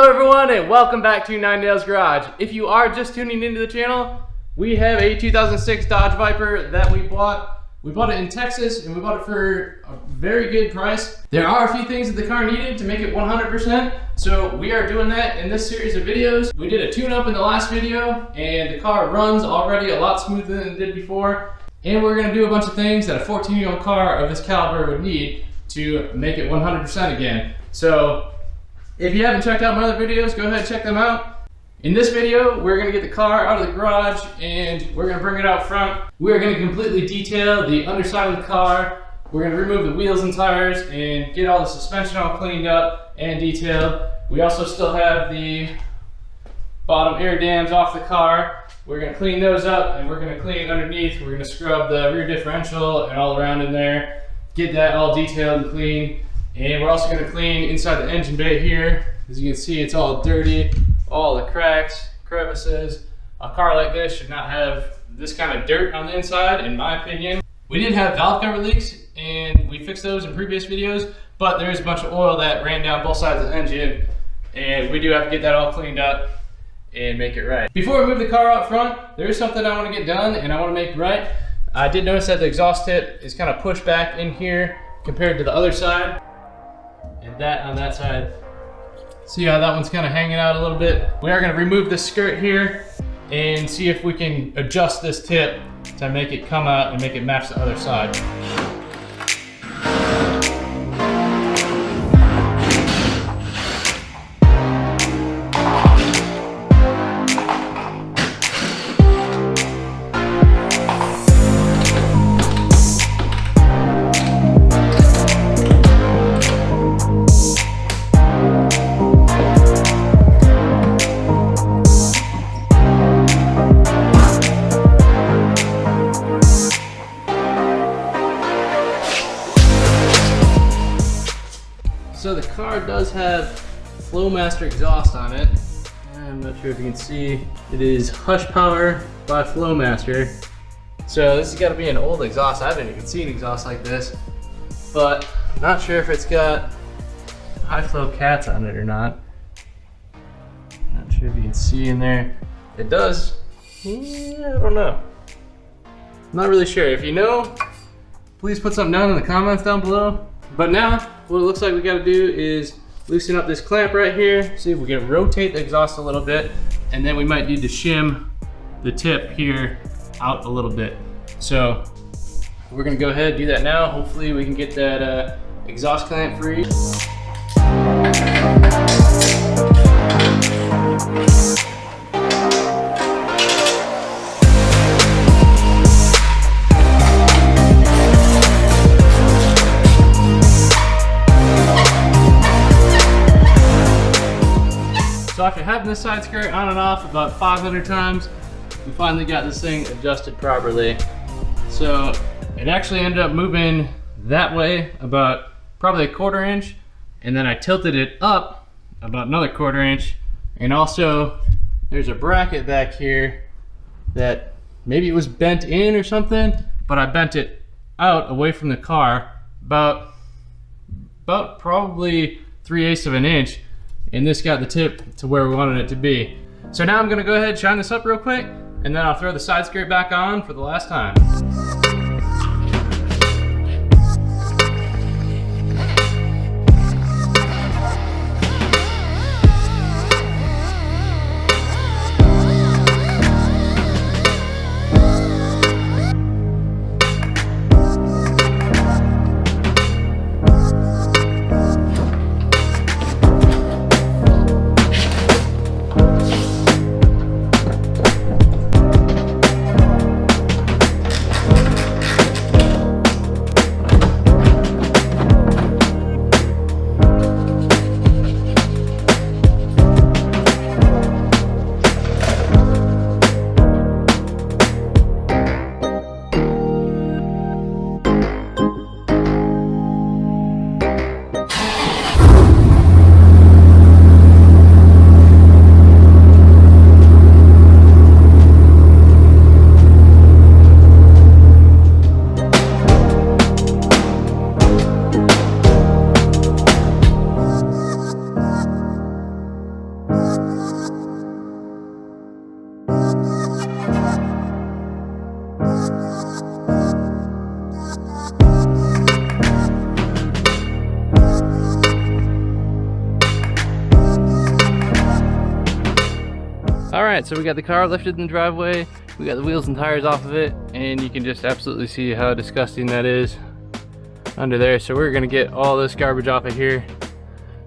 Hello everyone and welcome back to Nine Nails Garage. If you are just tuning into the channel, we have a 2006 Dodge Viper that we bought. We bought it in Texas and we bought it for a very good price. There are a few things that the car needed to make it 100%, so we are doing that in this series of videos. We did a tune-up in the last video and the car runs already a lot smoother than it did before. And we're gonna do a bunch of things that a 14-year-old car of this caliber would need to make it 100% again. So if you haven't checked out my other videos, go ahead and check them out. In this video, we're gonna get the car out of the garage and we're gonna bring it out front. We're gonna completely detail the underside of the car. We're gonna remove the wheels and tires and get all the suspension all cleaned up and detailed. We also still have the bottom air dams off the car. We're gonna clean those up and we're gonna clean underneath. We're gonna scrub the rear differential and all around in there. Get that all detailed and clean. And we're also going to clean inside the engine bay here. As you can see, it's all dirty, all the cracks, crevices. A car like this should not have this kind of dirt on the inside, in my opinion. We did have valve cover leaks, and we fixed those in previous videos, but there's a bunch of oil that ran down both sides of the engine, and we do have to get that all cleaned up and make it right. Before we move the car out front, there is something I want to get done and I want to make right. I did notice that the exhaust tip is kind of pushed back in here compared to the other side. And that on that side. See how that one's kind of hanging out a little bit? We are going to remove this skirt here and see if we can adjust this tip to make it come out and make it match the other side. So the car does have Flowmaster exhaust on it. I'm not sure if you can see. It is Hushpower by Flowmaster. So this has got to be an old exhaust. I haven't even seen exhaust like this. But I'm not sure if it's got high flow cats on it or not. Not sure if you can see in there. It does. Yeah, I don't know. I'm not really sure. If you know, please put something down in the comments down below. But now, what it looks like we gotta do is loosen up this clamp right here, see if we can rotate the exhaust a little bit, and then we might need to shim the tip here out a little bit. So we're gonna go ahead and do that now. Hopefully we can get that exhaust clamp free. So after having this side skirt on and off about 500 times, we finally got this thing adjusted properly. So it actually ended up moving that way about probably a 1/4 inch, and then I tilted it up about another 1/4 inch, and also there's a bracket back here that maybe it was bent in or something, but I bent it out away from the car about probably 3/8 of an inch. And this got the tip to where we wanted it to be. So now I'm gonna go ahead and shine this up real quick, and then I'll throw the side skirt back on for the last time. Alright, so we got the car lifted in the driveway, we got the wheels and tires off of it, and you can just absolutely see how disgusting that is under there. So we're gonna get all this garbage off of here,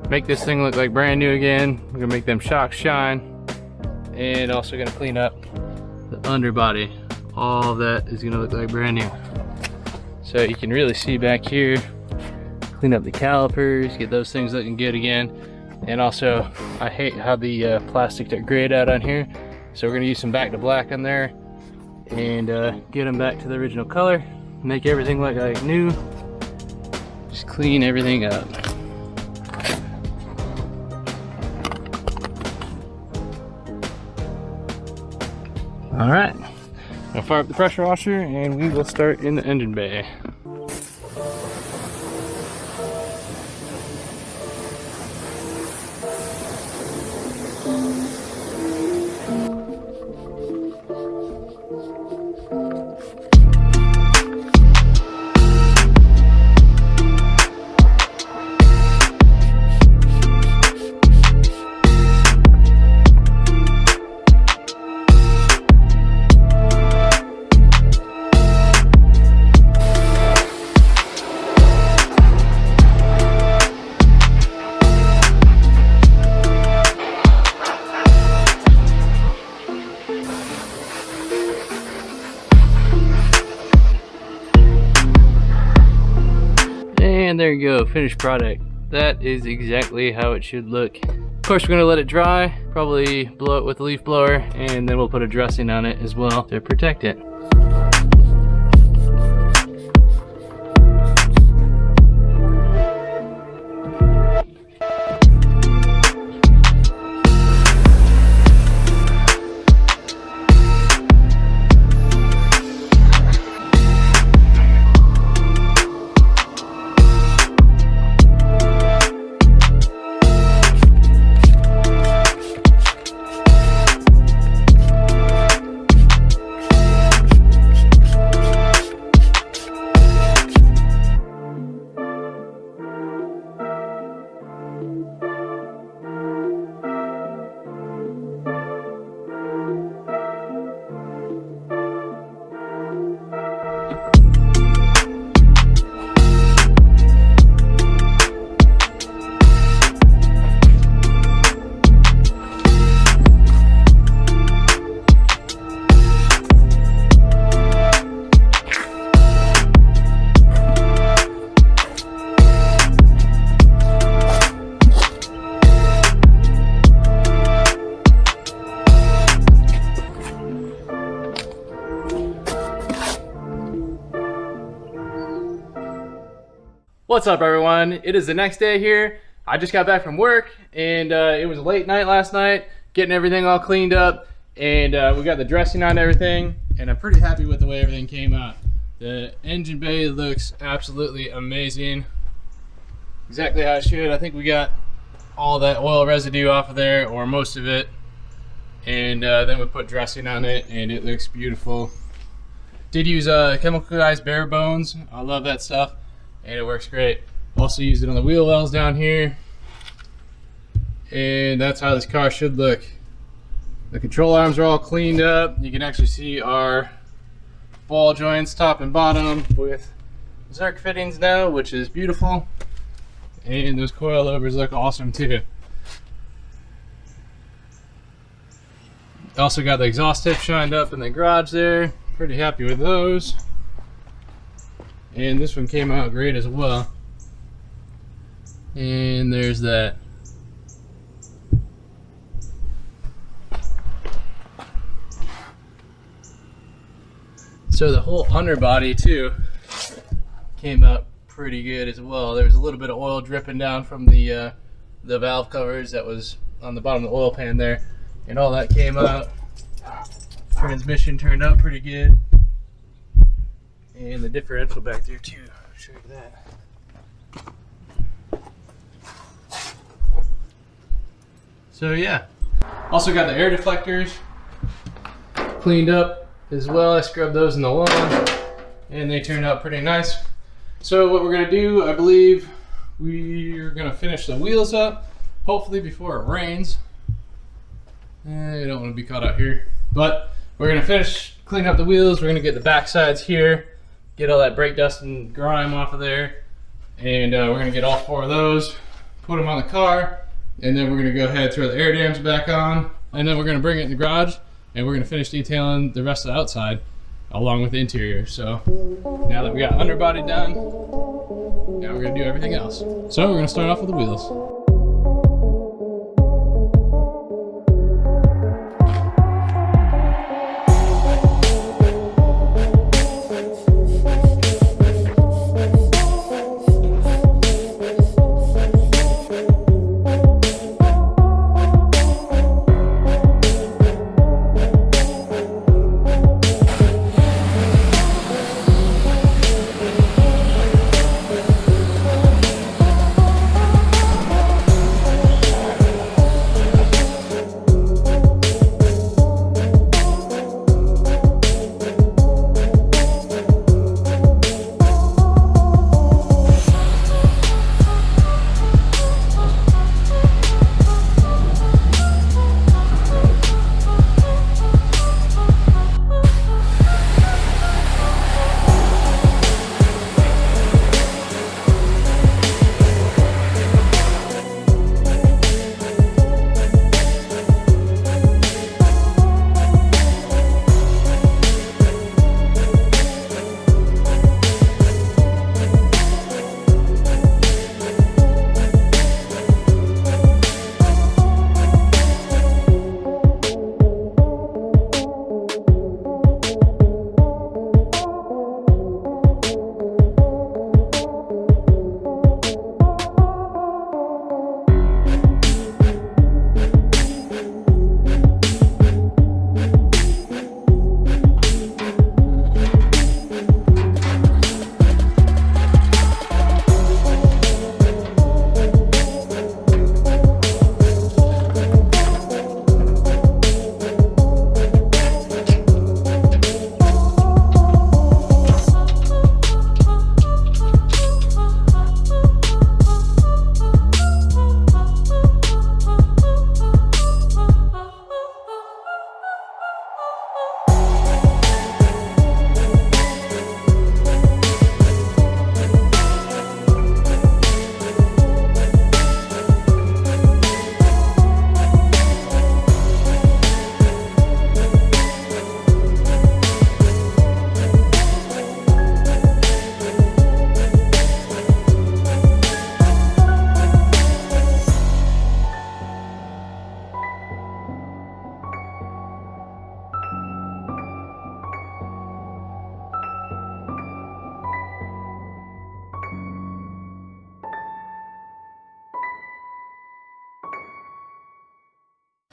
make this thing look like brand new again. We're gonna make them shocks shine, and also gonna clean up the underbody. All of that is gonna look like brand new. So you can really see back here, clean up the calipers, get those things looking good again. And also, I hate how the plastic got grayed out on here. So we're gonna use some back to black on there and get them back to the original color. Make everything look like new. Just clean everything up. All right, I'll fire up the pressure washer and we will start in the engine bay. And there you go, finished product. That is exactly how it should look. Of course, we're gonna let it dry, probably blow it with a leaf blower, and then we'll put a dressing on it as well to protect it. What's up, everyone? It is the next day here. I just got back from work, and it was a late night last night, getting everything all cleaned up, and we got the dressing on everything, and I'm pretty happy with the way everything came out. The engine bay looks absolutely amazing. Exactly how it should. I think we got all that oil residue off of there, or most of it, and then we put dressing on it, and it looks beautiful. Did use chemical guys bare bones. I love that stuff, and it works great. Also used it on the wheel wells down here, and that's how this car should look. The control arms are all cleaned up. You can actually see our ball joints top and bottom with Zerk fittings now, which is beautiful, and those coilovers look awesome too. Also got the exhaust tips shined up in the garage there. Pretty happy with those. And this one came out great as well. And there's that. So the whole underbody too came out pretty good as well. There was a little bit of oil dripping down from the valve covers that was on the bottom of the oil pan there, and all that came out. Transmission turned out pretty good, and the differential back there too. I'll show you that. So yeah, also got the air deflectors cleaned up as well. I scrubbed those in the lawn, and they turned out pretty nice. So what we're gonna do, I believe we're gonna finish the wheels up, hopefully before it rains. You don't want to be caught out here. But we're gonna finish cleaning up the wheels. We're gonna get the back sides here, get all that brake dust and grime off of there, and we're gonna get all 4 of those, put them on the car, and then we're gonna go ahead, throw the air dams back on, and then we're gonna bring it in the garage, and we're gonna finish detailing the rest of the outside along with the interior. So now that we got underbody done, now we're gonna do everything else. So we're gonna start off with the wheels.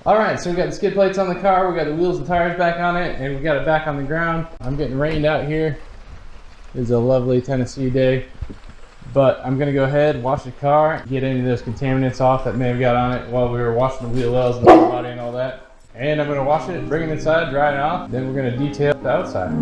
All right, so we got the skid plates on the car, we got the wheels and tires back on it, and we got it back on the ground. I'm getting rained out here. It's a lovely Tennessee day, but I'm gonna go ahead, wash the car, get any of those contaminants off that may have got on it while we were washing the wheel wells and the body and all that. And I'm gonna wash it, bring it inside, dry it off, then we're gonna detail the outside.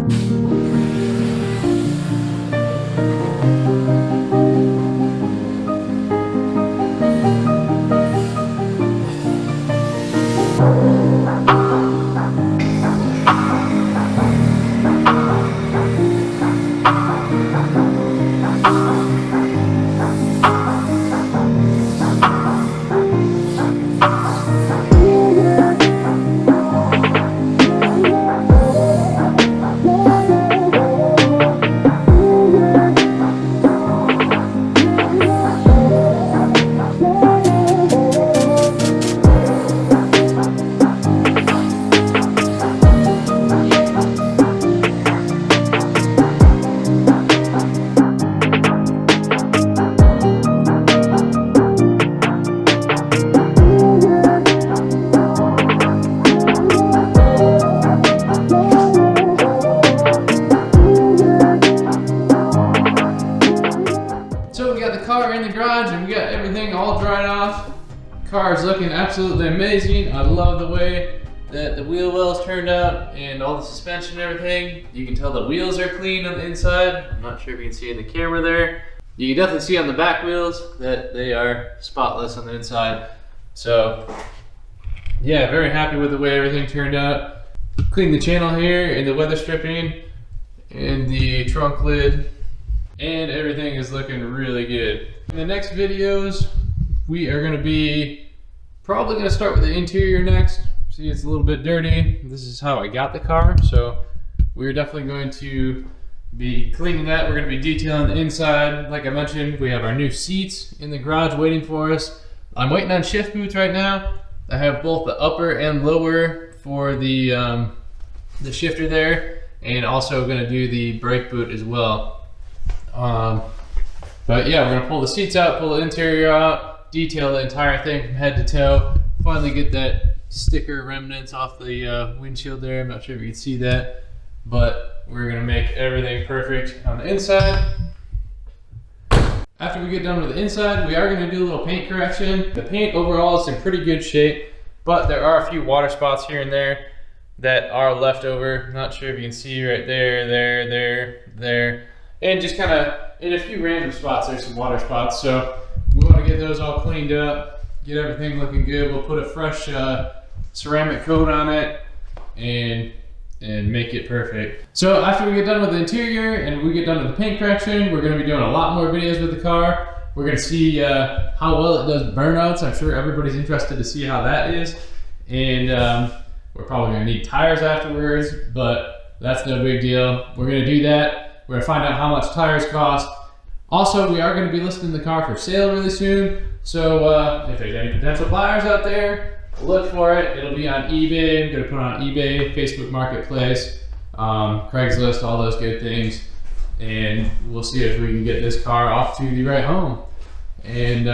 And we got everything all dried off. Car is looking absolutely amazing. I love the way that the wheel wells turned out and all the suspension and everything. You can tell the wheels are clean on the inside. I'm not sure if you can see in the camera there. You can definitely see on the back wheels that they are spotless on the inside. So yeah, very happy with the way everything turned out. Cleaned the channel here and the weather stripping and the trunk lid, and everything is looking really good. In the next videos, we are gonna be probably gonna start with the interior next. See, it's a little bit dirty. This is how I got the car, so we're definitely going to be cleaning that. We're gonna be detailing the inside. Like I mentioned, we have our new seats in the garage waiting for us. I'm waiting on shift boots right now. I have both the upper and lower for the shifter there, and also gonna do the brake boot as well. But yeah, we're gonna pull the seats out, pull the interior out, detail the entire thing from head to toe, finally get that sticker remnants off the windshield there. I'm not sure if you can see that, but we're gonna make everything perfect on the inside. After we get done with the inside, we are gonna do a little paint correction. The paint overall is in pretty good shape, but there are a few water spots here and there that are left over. Not sure if you can see right there, there, and just kind of in a few random spots, there's some water spots. So we want to get those all cleaned up, get everything looking good. We'll put a fresh ceramic coat on it and make it perfect. So after we get done with the interior and we get done with the paint correction, we're going to be doing a lot more videos with the car. We're going to see how well it does burnouts. I'm sure everybody's interested to see how that is. And we're probably going to need tires afterwards, but that's no big deal. We're going to do that. We're going to find out how much tires cost. Also, we are going to be listing the car for sale really soon. So if there's any potential buyers out there, look for it. It'll be on eBay. I'm going to put it on eBay, Facebook Marketplace, Craigslist, all those good things. And we'll see if we can get this car off to the right home. And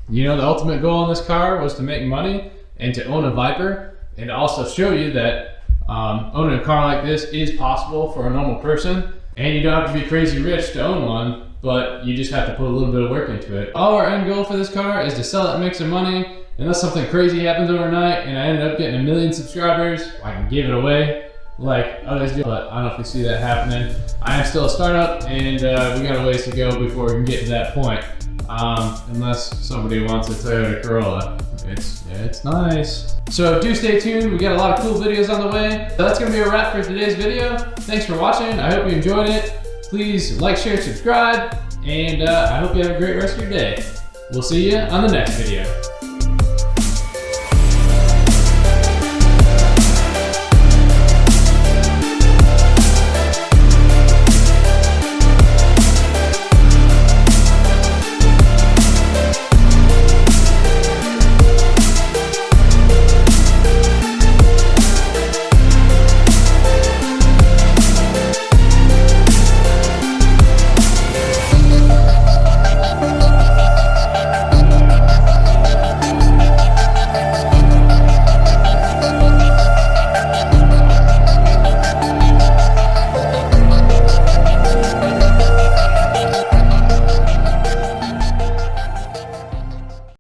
you know, the ultimate goal on this car was to make money and to own a Viper, and to also show you that owning a car like this is possible for a normal person. And you don't have to be crazy rich to own one, but you just have to put a little bit of work into it. Our end goal for this car is to sell it and make some money. Unless something crazy happens overnight and I ended up getting 1 million subscribers, I can give it away like others do, but I don't know if we see that happening. I am still a startup, and we got a ways to go before we can get to that point. Unless somebody wants a Toyota Corolla. It's nice. So do stay tuned. We got a lot of cool videos on the way. So that's gonna be a wrap for today's video. Thanks for watching. I hope you enjoyed it. Please like, share, subscribe, and I hope you have a great rest of your day. We'll see you on the next video.